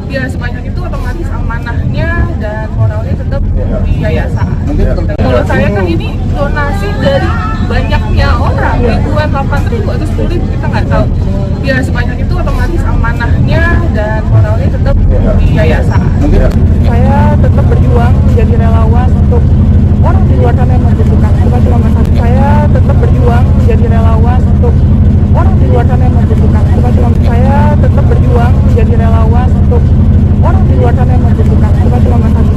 ya sebanyak itu otomatis amanahnya dan moralnya tetap di yayasan. Menurut saya kan ini donasi dari banyaknya orang, ribuan, 8.000 atau 10.000, kita nggak tahu. Ya sebanyak itu otomatis amanahnya dan moralnya tetap di yayasan. Saya tetap berjuang menjadi relawan untuk orang di luar sana yang membutuhkan. Bukan cuma masyarakat. Saya tetap berjuang menjadi relawan untuk orang di luar sana yang membutuhkan. Bukan cuma saya tetap berjuang menjadi relawan untuk orang di luar sana yang membutuhkan. Bukan cuma masyarakat.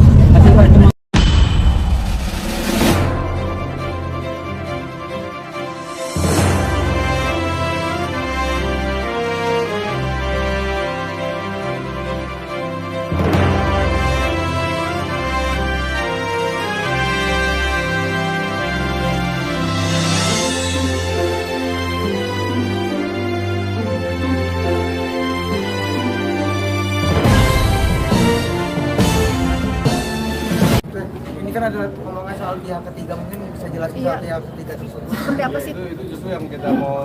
Ini kan ada omongan soal pihak ketiga, mungkin bisa jelasin soal pihak ketiga tersebut. Seperti apa sih? Itu justru yang kita mau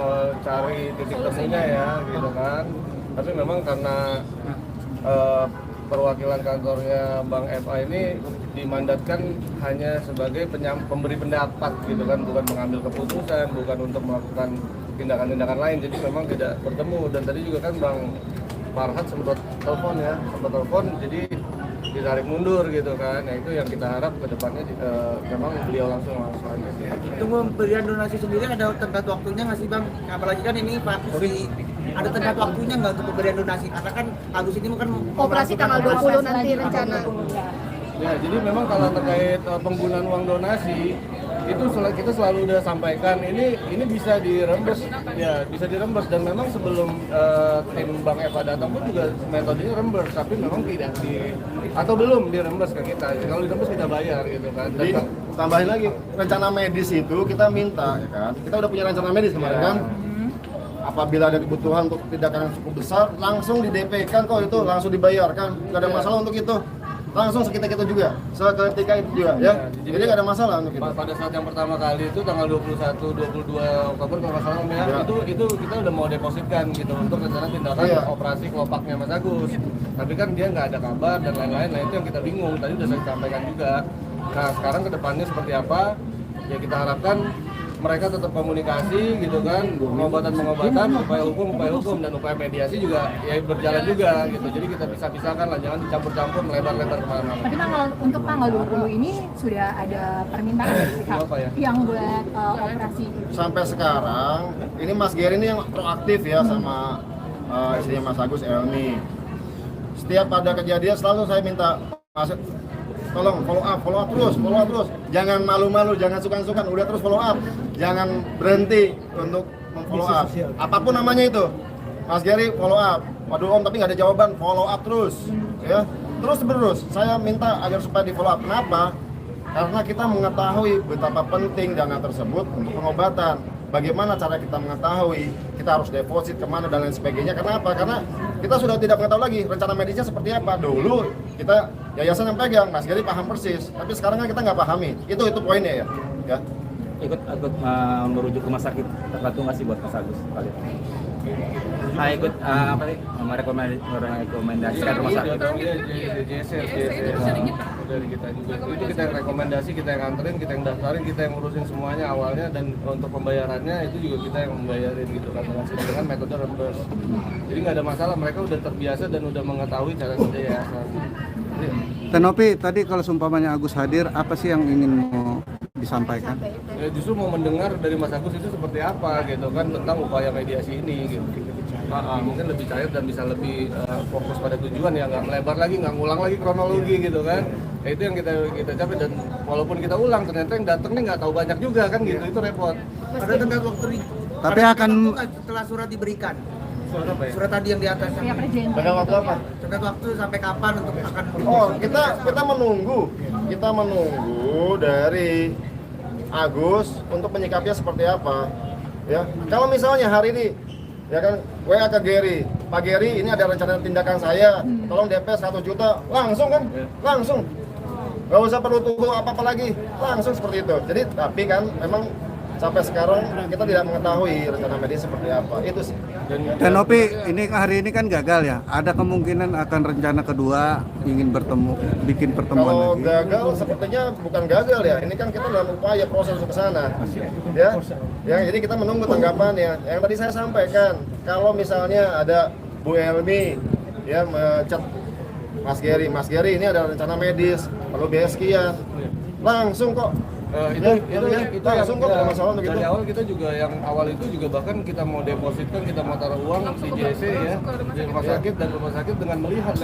cari titik temunya ya, gitu kan. Tapi memang karena perwakilan kantornya Bang FA ini dimandatkan hanya sebagai pemberi pendapat gitu kan, bukan mengambil keputusan, bukan untuk melakukan tindakan-tindakan lain. Jadi memang tidak bertemu. Dan tadi juga kan Bang Farhad sempat telepon, jadi ditarik mundur gitu kan. Nah itu yang kita harap ke depannya memang beliau langsung aja. Itu pemberian donasi sendiri ada tenggat waktunya nggak sih Bang? Apalagi kan ini Pak Kusri, ada tenggat waktunya nggak untuk pemberian donasi? Karena kan Agus ini kan Operasi tanggal 20 nanti rencana. Ya, jadi memang kalau terkait penggunaan uang donasi itu kita selalu udah sampaikan ini bisa dirembes ya, bisa dirembes. Dan memang sebelum tim Bang Eva datang pun juga metodenya rembes, tapi memang tidak atau belum dirembes ke kita. Kalau dirembes kita bayar gitu kan. Dan jadi tambahin lagi rencana medis itu kita minta ya kan, kita udah punya rencana medis kemarin kan. Apabila ada kebutuhan untuk tindakan yang cukup besar langsung di DP kan, kok itu langsung dibayarkan, nggak ada masalah untuk itu. Langsung seketika itu juga ya. Jadi nggak ada masalah untuk itu. Pada saat yang pertama kali itu tanggal 22 Oktober kalau nggak salah Om ya, itu kita udah mau depositkan gitu untuk rencana tindakan operasi kelopaknya Mas Agus. Tapi kan dia nggak ada kabar dan lain-lain. Nah itu yang kita bingung. Tadi udah saya sampaikan juga. Nah sekarang ke depannya seperti apa? Ya kita harapkan mereka tetap komunikasi gitu kan, pengobatan, upaya hukum dan upaya mediasi juga ya berjalan juga gitu. Jadi kita pisah-pisahkan lah, jangan dicampur-campur melebar-lebar kemana-mana. Tapi untuk tanggal 20 ini sudah ada permintaan dari pihak yang buat operasi. Sampai sekarang ini Mas Geri ini yang proaktif ya sama istrinya Mas Agus, Elmi. Setiap ada kejadian selalu saya minta Mas, tolong follow up terus, jangan malu-malu, jangan sukan-sukan, udah terus follow up, jangan berhenti untuk follow up, apapun namanya itu. Mas Geri follow up, waduh Om tapi nggak ada jawaban, follow up terus, ya terus. Saya minta agar supaya di follow up. Kenapa? Karena kita mengetahui betapa penting dana tersebut untuk pengobatan. Bagaimana cara kita mengetahui, kita harus deposit kemana dan lain sebagainya. Kenapa? Karena kita sudah tidak mengetahui lagi rencana medisnya seperti apa. Dulu kita yayasan yang pegang, Mas Geri paham persis. Tapi sekarang kan kita nggak pahami. Itu poinnya ya. Ikut merujuk ke rumah sakit tertentu nggak sih buat Mas Agus kali? Ikut merekomendasikan rumah sakit. Dari kita juga itu kita yang rekomendasi, kita yang nganterin, kita yang daftarin, kita yang ngurusin semuanya awalnya, dan untuk pembayarannya itu juga kita yang membayarin gitu kan dengan metode reimburse. Jadi nggak ada masalah, mereka udah terbiasa dan udah mengetahui cara kerja yayasan. Tenopi, tadi kalau seumpamanya Agus hadir, apa sih yang ingin mau disampaikan? Ya, justru mau mendengar dari Mas Agus itu seperti apa gitu kan tentang upaya mediasi ini gitu. Mungkin lebih cair dan bisa lebih fokus pada tujuan ya, nggak melebar lagi, nggak ngulang lagi kronologi gitu kan. Ya, itu yang kita capai, dan walaupun kita ulang ternyata yang datang nih nggak tahu banyak juga kan gitu, itu repot. Ada tenggat waktu Tapi akan setelah surat diberikan. Surat apa ya? Surat tadi yang di atas. Tenggat waktu apa? Tenggat waktu sampai kapan untuk akan kita menunggu dari Agus untuk menyikapinya seperti apa. Ya, kalau misalnya hari ini ya kan WA ke Geri, Pak Geri ini ada rencana tindakan saya, tolong DP 1 juta, langsung kan, langsung, nggak usah perlu tunggu apa-apa lagi, langsung seperti itu. Jadi tapi kan memang sampai sekarang kita tidak mengetahui rencana medis seperti apa. Itu sih. Tenopi, ini hari ini kan gagal ya. Ada kemungkinan akan rencana kedua ingin bertemu, bikin pertemuan Kalau lagi. gagal sepertinya bukan gagal ya. Ini kan kita dalam upaya proses untuk ke sana. Ya, jadi kita menunggu tanggapan ya. Yang tadi saya sampaikan, kalau misalnya ada Bu Elmi ya mencat Mas Gary ini ada rencana medis, perlu biaya sekian. Langsung kok. Itu langsung kok, nggak masalah begitu. Dari awal kita juga yang awal itu juga bahkan kita mau depositkan, kita mau taruh uang di JC ya di rumah sakit, dan rumah sakit dengan melihat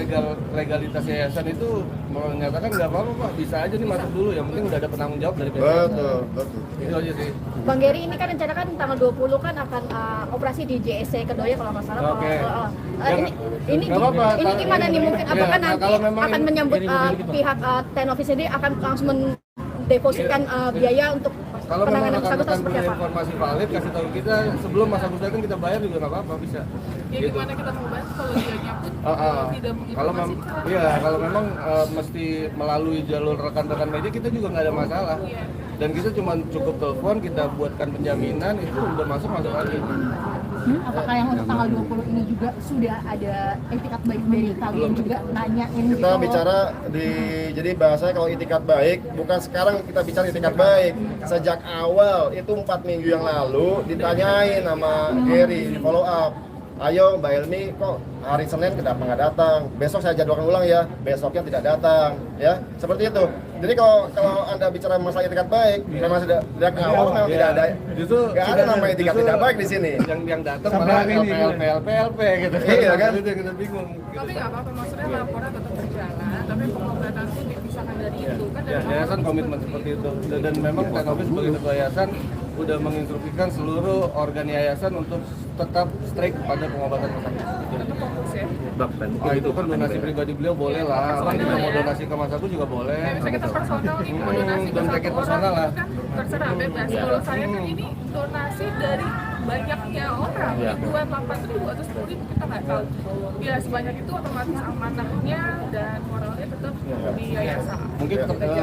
legalitas yayasan itu menyatakan nggak apa-apa Pak, bisa aja nih masuk dulu, yang penting udah ada penanggung jawab dari PSN. Betul. Itu aja sih. Bang Gary, ini kan rencana kan tanggal 20 kan akan operasi di JSC Kedoya kalau nggak salah. Oke. Ini Nggak apa-apa. ini gimana nih, mungkin Ya, apakah nah, nanti kalau memang akan ini- menyambut pihak Tenovi sendiri akan langsung mendepositkan biaya untuk Kalau memang penanganan Mas Agus atau rekan-rekan seperti punya apa? informasi valid, kasih tahu kita sebelum Mas Agus datang, kita bayar juga nggak apa-apa, bisa. Ya Gitu. gimana kita mau bantu kalau dia nyambut tidak Kalau menginformasikan. kalau memang mesti melalui jalur rekan-rekan media, kita juga nggak ada masalah. Dan kita cuma cukup telepon, kita buatkan penjaminan, itu udah masuk lagi. Apakah yang untuk tanggal 20 ini juga sudah ada etikat baik dari kalian juga nanyain Kita bicara jadi bahasanya kalau itikat baik, bukan sekarang kita bicara itikat baik. Sejak awal itu 4 minggu yang lalu ditanyain sama Gary, follow up. Ayo Mbak Elmi, kok hari Senin kenapa nggak datang? Besok saya jadwalkan ulang ya, besoknya tidak datang, ya seperti itu. Jadi kalau Anda bicara masalah itikat baik, memang sejak awal memang tidak ada, Justru nggak ada nama itikat tidak baik di sini. Yang datang malah PLP gitu. Iya kan? Itu yang kita bingung. Tapi nggak apa-apa, maksudnya laporan tetap berjalan, tapi pengobatan itu dipisahkan dari itu kan. Ya, yayasan komitmen seperti itu, dan memang Tenovi sebagai ketua yayasan udah menginstruksikan seluruh organ yayasan untuk tetap strict pada pengobatan masyarakat. Itu fokus ya. Itu kan donasi pribadi beliau boleh lah, orang juga mau donasi ke Mas Agus juga boleh. Kayak misalnya kita personal nih, mau donasi ke Dan satu paket orang personal lah. kan terserah bebas. Kalau saya kan ini donasi dari banyaknya orang, ribuan, 8.000 atau 10.000, kita nggak tahu. Ya sebanyak itu otomatis amanahnya dan moralnya tetap di yayasan. Mungkin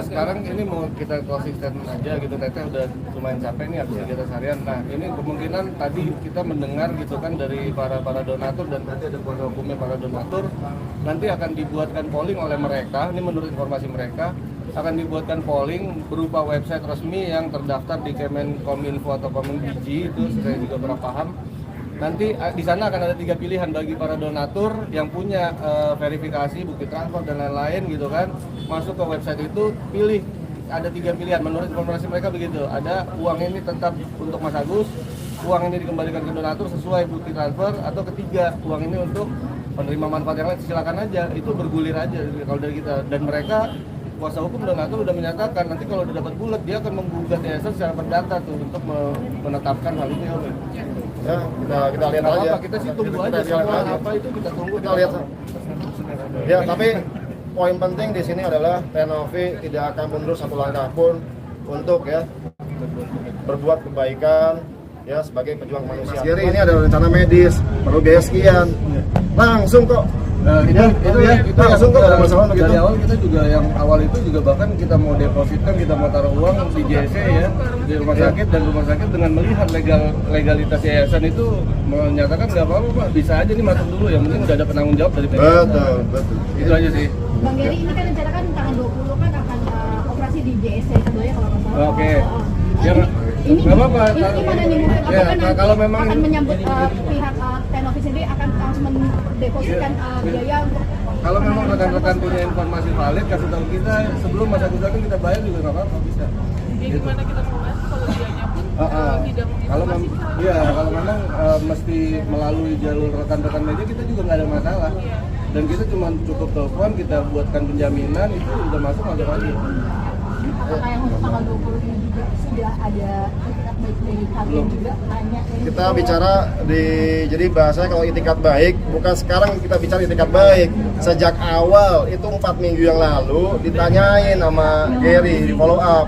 sekarang ini mau kita closing statement aja gitu, Teteh udah lumayan capek nih habis kegiatan seharian. Nah ini kemungkinan tadi kita mendengar gitu kan dari para donatur, dan nanti ada kuasa hukumnya para donatur, nanti akan dibuatkan polling oleh mereka, ini menurut informasi mereka, akan dibuatkan polling berupa website resmi yang terdaftar di Kemenkominfo atau Komendigi, itu saya juga kurang paham. Nanti di sana akan ada 3 pilihan bagi para donatur yang punya verifikasi, bukti transfer dan lain-lain gitu kan. Masuk ke website itu, pilih, ada 3 pilihan menurut informasi mereka begitu. Ada uang ini tetap untuk Mas Agus, uang ini dikembalikan ke donatur sesuai bukti transfer, atau ketiga, uang ini untuk penerima manfaat yang lain, silakan aja. Itu bergulir aja kalau dari kita. Dan mereka kuasa hukum donatur udah menyatakan nanti kalau udah dapat bulat dia akan menggugat yayasan secara perdata tuh untuk menetapkan hal ini. Ya, kita lihat Nggak aja. apa-apa, kita sih tunggu aja semua apa itu kita tunggu. Kita lihat. Ya, tapi poin penting di sini adalah Tenovi tidak akan mundur satu langkah pun untuk ya berbuat kebaikan ya sebagai pejuang manusia. Jadi ini ada rencana medis, perlu biaya sekian. Langsung kok. Itu langsung kok ada masalah begitu. Dari awal kita juga yang awal itu juga bahkan kita mau depositkan, kita mau taruh uang di JC ya di rumah sakit, dan rumah sakit dengan melihat legalitas yayasan itu menyatakan nggak apa-apa Pak, bisa aja nih masuk dulu, yang penting udah ada penanggung jawab dari PSN. Betul. Itu aja sih. Bang Gary, ini kan rencana kan tanggal 20 kan akan operasi di JSC Kedoya kalau nggak salah. Oke. Ya, ini nggak apa-apa. Ini gimana nih, mungkin Ya, apakah nanti kalau memang akan menyambut pihak Tenovi sendiri akan langsung mendepositkan biaya untuk Kalau memang rekan-rekan punya informasi valid, kasih tahu kita sebelum Mas Agus datang, kita bayar juga nggak apa-apa, bisa. Ya gimana kita mau bantu kalau dia nyambut tidak Kalau menginformasikan. kalau memang mesti melalui jalur rekan-rekan media, kita juga nggak ada masalah. Dan kita cuma cukup telepon, kita buatkan penjaminan, itu udah masuk lagi. apakah yang untuk tanggal 20 ini juga sudah ada etikat baik dari kalian juga nanyain Kita bicara jadi bahasanya kalau itikat baik, bukan sekarang kita bicara itikat baik. Sejak awal itu 4 minggu yang lalu ditanyain sama Gary, follow up.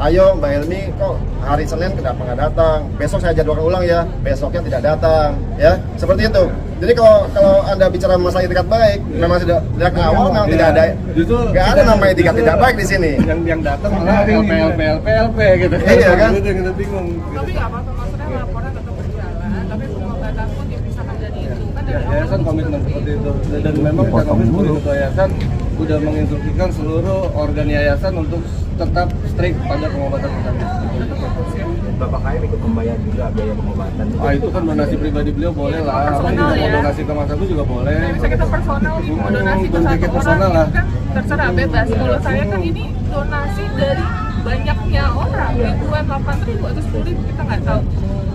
ayo Mbak Elmi kok hari Senin kenapa nggak datang, besok saya jadwalkan ulang ya, besoknya tidak datang ya, seperti itu. Jadi kalau Anda bicara masalah etikat baik, memang sudah dari awal memang tidak ada, nggak ada namanya etikat tidak baik di sini. Yang datang malah LP gitu. Iya kan? Itu yang kita bingung. Tapi nggak apa-apa, maksudnya laporan tetap berjalan, tapi pengobatan pun dipisahkan dari itu kan dari awal. Yayasan komitmen seperti itu, dan memang teknologi seperti itu yayasan sudah menginstruksikan seluruh organ yayasan untuk tetap strict pada pengobatan tersebut. Bapak KM ikut membayar juga biaya pengobatan. Itu kan donasi pribadi beliau boleh lah. Personal Mau ya. donasi ke Mas Agus juga boleh. Bisa kita personal nih, mau donasi ke Donasi satu personal orang lah. kan terserah bebas. Kalau saya kan ini donasi dari banyaknya orang, ribuan, 8.000 atau 10.000 kita nggak tahu.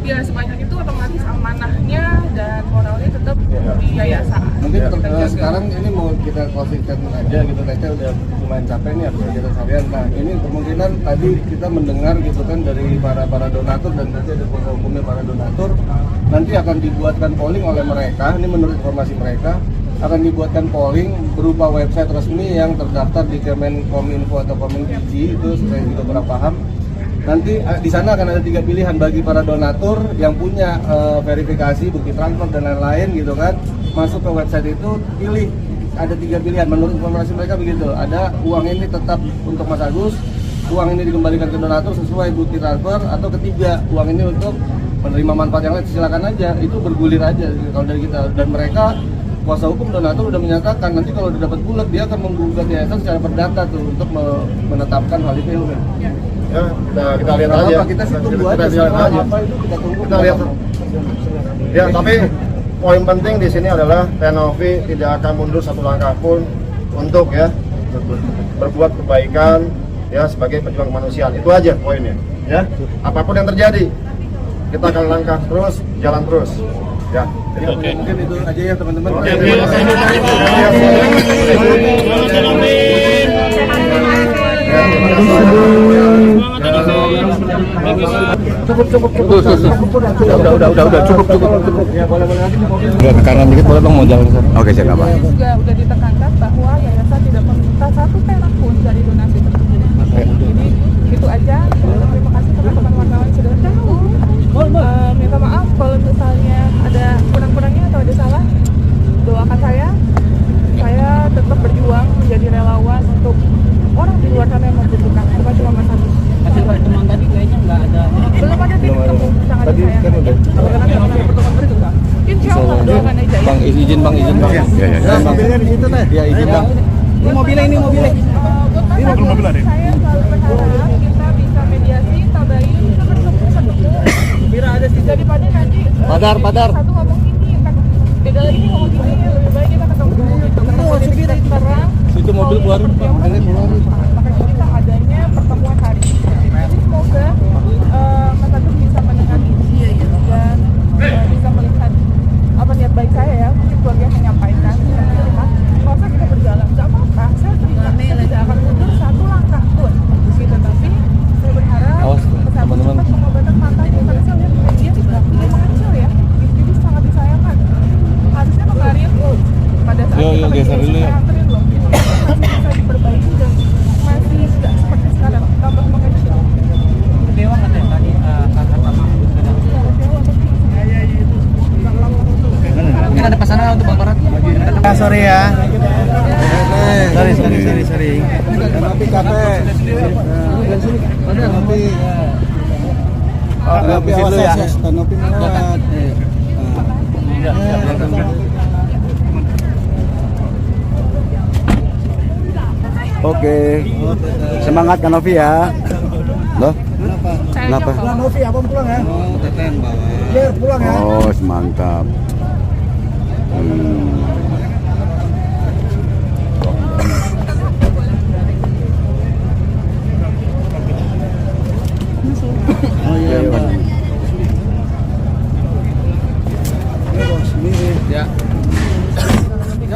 Ya sebanyak itu otomatis amanahnya dan moralnya tetap di yayasan. Mungkin sekarang ini mau kita closingkan aja gitu, Tete udah lumayan capek nih habis kegiatan harian. Nah ini kemungkinan tadi kita mendengar gitu kan dari para donatur, dan nanti ada kuasa hukumnya para donatur, nanti akan dibuatkan polling oleh mereka. Ini menurut informasi mereka akan dibuatkan polling berupa website resmi yang terdaftar di Kemenkominfo atau Kominfo, itu saya juga kurang paham. Nanti di sana akan ada 3 pilihan bagi para donatur yang punya verifikasi, bukti transfer dan lain-lain gitu kan. Masuk ke website itu, pilih ada 3 pilihan menurut informasi mereka begitu. Ada uang ini tetap untuk Mas Agus, uang ini dikembalikan ke donatur sesuai bukti transfer, atau ketiga uang ini untuk menerima manfaat yang lain. Silakan aja, itu bergulir aja kalau dari kita. Dan mereka kuasa hukum donatur udah menyatakan nanti kalau udah dapat bulat dia akan menggugat yayasan secara perdata tuh untuk menetapkan hal itu. Ya, kita lihat aja. Kita tunggu Kita aja. lihat aja. Kita tunggu. Kita lihat. Ya, tapi poin penting di sini adalah Tenovi tidak akan mundur satu langkah pun untuk ya berbuat kebaikan ya sebagai pejuang kemanusiaan. Itu aja poinnya. Ya, apapun yang terjadi kita akan langkah terus, jalan terus. Ya. Mungkin itu aja ya teman-teman. Udah cukup. Ya boleh nanti mobil. Udah ke kanan dikit boleh Bang, mau jalan ke sana. Oke, siap Pak. Saya juga udah ditekankan bahwa yayasan tidak meminta 1 perak pun dari donasi tersebut. Jadi itu aja. Terima kasih teman-teman wartawan yang sudah tahu. Minta maaf kalau misalnya ada kurang-kurangnya atau ada salah. Doakan saya tetap berjuang menjadi relawan untuk orang di luar sana yang membutuhkan, bukan cuma Mas Agus. Hasil pertemuan tadi kayaknya nggak ada. Belum ada titik temu, sangat disayangkan. Karena memang ada pertemuan berikutnya. Insya Allah doakan aja ya. Bang, izin Bang. Ya, mobilnya di situ teh. Ya, izin Bang. Ini mobilnya. Ini mobil ada. Saya selalu berharap kita bisa mediasi, tabayin, Bira ada sih. daripada nanti Padar. satu ngomong ini, kan beda lagi ngomong gini, lebih baik kita ketemu terang. Situ mobil keluar. Makanya kita adanya pertemuan hari ini. Jadi semoga Mas Agus bisa mendengar ini dan bisa melihat apa niat baik saya ya, mungkin keluarga menyampaikan kalau kita berjalan nggak apa-apa, saya tidak akan mundur 1 langkah pun gitu. Tapi saya berharap teman-teman. pengobatan matanya, karena saya lihat dia mengecil ya, jadi sangat disayangkan. Harusnya kemarin pada saat kita geser dulu ya. saya anterin loh, itu masih bisa diperbaiki dan masih tidak seperti sekarang, tambah mengecil. Dewa nggak ada tadi kata Pak Mahfud. Mungkin ada pesanan untuk Bang Barat. Sorry ya. Sorry. Tapi capek. Tapi awas ya. Tanopi melewat. Oke. Semangat Kanovi ya. Loh? Kenapa? Novi abang pulang ya. Oh, Teten bawa. Biar pulang ya. Oh, mantap. Oh iya, Pak. Ya.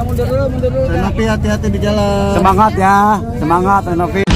Mundur dulu. Tenovi hati-hati di jalan. Semangat ya. Semangat Tenovi.